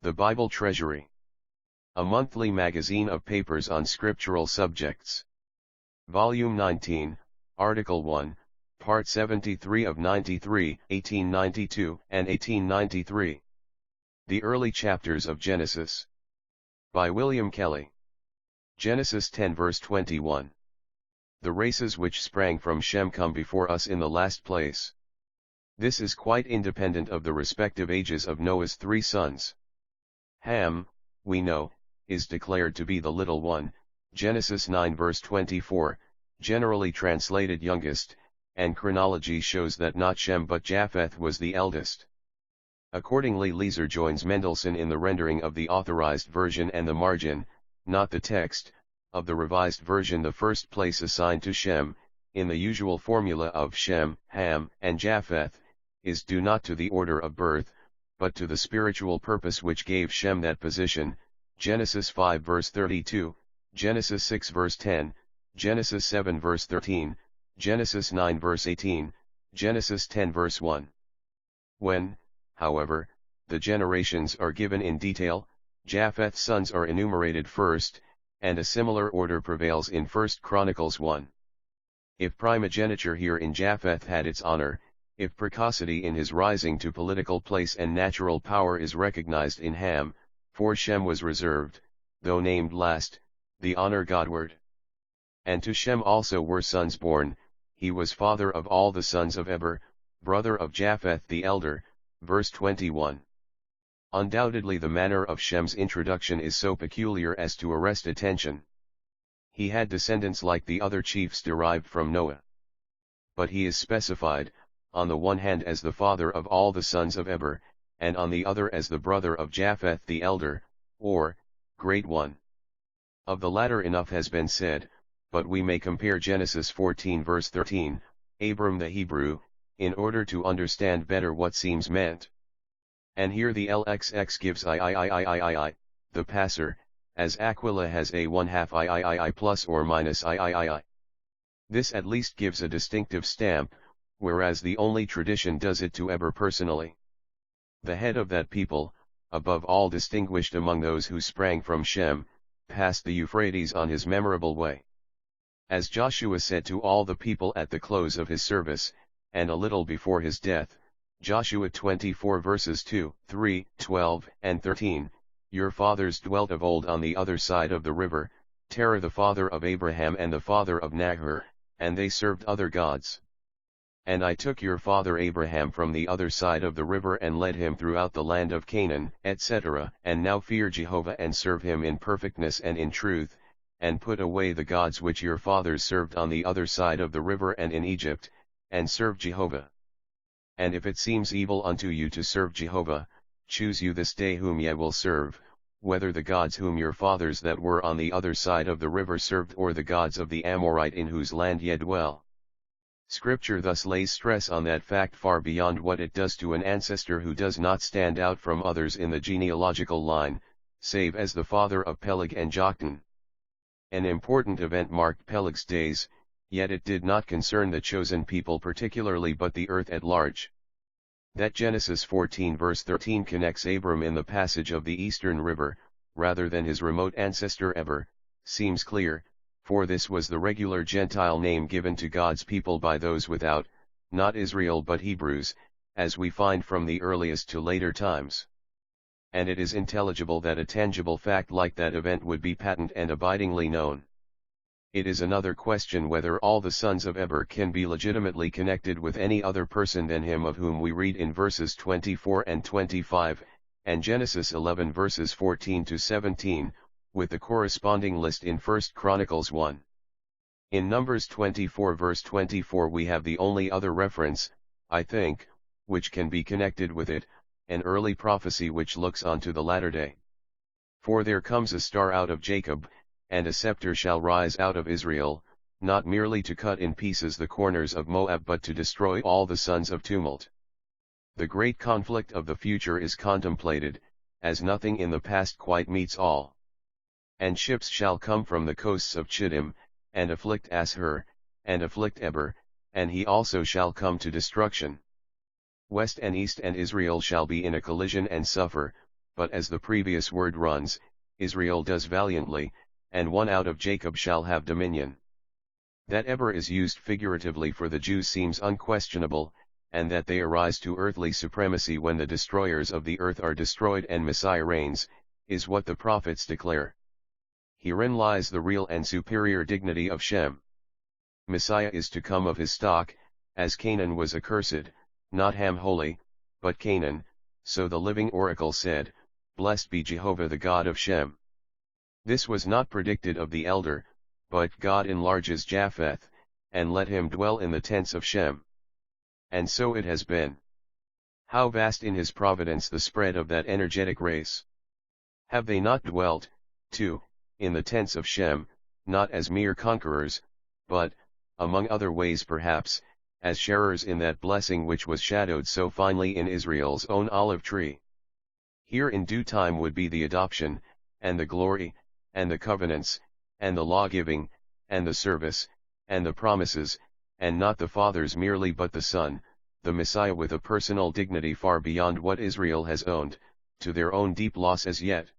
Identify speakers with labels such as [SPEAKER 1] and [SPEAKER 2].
[SPEAKER 1] The Bible Treasury. A monthly magazine of papers on scriptural subjects. Volume 19, Article 1, Part 73 of 93, 1892 and 1893. The Early Chapters of Genesis. By William Kelly. Genesis 10 verse 21. The races which sprang from Shem come before us in the last place. This is quite independent of the respective ages of Noah's three sons. Ham, we know, is declared to be the little one, Genesis 9 verse 24, generally translated youngest, and chronology shows that not Shem but Japheth was the eldest. Accordingly, Leeser joins Mendelssohn in the rendering of the authorized version and the margin, not the text, of the revised version the first place assigned to Shem, in the usual formula of Shem, Ham, and Japheth, is due not to the order of birth, but to the spiritual purpose which gave Shem that position, Genesis 5 verse 32, Genesis 6 verse 10, Genesis 7 verse 13, Genesis 9 verse 18, Genesis 10 verse 1. When, however, the generations are given in detail, Japheth's sons are enumerated first, and a similar order prevails in 1 Chronicles 1. If primogeniture here in Japheth had its honor, if precocity in his rising to political place and natural power is recognized in Ham, for Shem was reserved, though named last, the honor Godward. And to Shem also were sons born, he was father of all the sons of Eber, brother of Japheth the elder, verse 21. Undoubtedly the manner of Shem's introduction is so peculiar as to arrest attention. He had descendants like the other chiefs derived from Noah. But he is specified, on the one hand as the father of all the sons of Eber, and on the other as the brother of Japheth the elder, or, great one. Of the latter enough has been said, but we may compare Genesis 14 verse 13, Abram the Hebrew, in order to understand better what seems meant. And here the LXX gives I, the passer, as Aquila has a 1/2 I plus or minus I. This at least gives a distinctive stamp, whereas the only tradition does it to Eber personally. The head of that people, above all distinguished among those who sprang from Shem, passed the Euphrates on his memorable way. As Joshua said to all the people at the close of his service, and a little before his death, Joshua 24 verses 2, 3, 12, and 13, your fathers dwelt of old on the other side of the river, Terah the father of Abraham and the father of Nahor, and they served other gods. And I took your father Abraham from the other side of the river and led him throughout the land of Canaan, etc. And now fear Jehovah and serve him in perfectness and in truth, and put away the gods which your fathers served on the other side of the river and in Egypt, and serve Jehovah. And if it seems evil unto you to serve Jehovah, choose you this day whom ye will serve, whether the gods whom your fathers that were on the other side of the river served or the gods of the Amorite in whose land ye dwell. Scripture thus lays stress on that fact far beyond what it does to an ancestor who does not stand out from others in the genealogical line, save as the father of Peleg and Joktan. An important event marked Peleg's days, yet it did not concern the chosen people particularly but the earth at large. That Genesis 14 verse 13 connects Abram in the passage of the eastern river, rather than his remote ancestor Eber, seems clear, for this was the regular Gentile name given to God's people by those without, not Israel but Hebrews, as we find from the earliest to later times. And it is intelligible that a tangible fact like that event would be patent and abidingly known. It is another question whether all the sons of Eber can be legitimately connected with any other person than him of whom we read in verses 24 and 25, and Genesis 11 verses 14 to 17, with the corresponding list in 1 Chronicles 1. In Numbers 24 verse 24 we have the only other reference, I think, which can be connected with it, an early prophecy which looks on to the latter day. For there comes a star out of Jacob, and a scepter shall rise out of Israel, not merely to cut in pieces the corners of Moab but to destroy all the sons of tumult. The great conflict of the future is contemplated, as nothing in the past quite meets all. And ships shall come from the coasts of Chittim, and afflict Ashur, and afflict Eber, and he also shall come to destruction. West and east and Israel shall be in a collision and suffer, but as the previous word runs, Israel does valiantly, and one out of Jacob shall have dominion. That ever is used figuratively for the Jews seems unquestionable, and that they arise to earthly supremacy when the destroyers of the earth are destroyed and Messiah reigns, is what the prophets declare. Herein lies the real and superior dignity of Shem. Messiah is to come of his stock, as Canaan was accursed, not Ham holy, but Canaan, so the living oracle said, Blessed be Jehovah the God of Shem. This was not predicted of the elder, but God enlarges Japheth, and let him dwell in the tents of Shem. And so it has been. How vast in his providence the spread of that energetic race! Have they not dwelt, too, in the tents of Shem, not as mere conquerors, but, among other ways perhaps, as sharers in that blessing which was shadowed so finely in Israel's own olive tree? Here in due time would be the adoption, and the glory, and the covenants, and the law-giving, and the service, and the promises, and not the fathers merely but the Son, the Messiah with a personal dignity far beyond what Israel has owned, to their own deep loss as yet.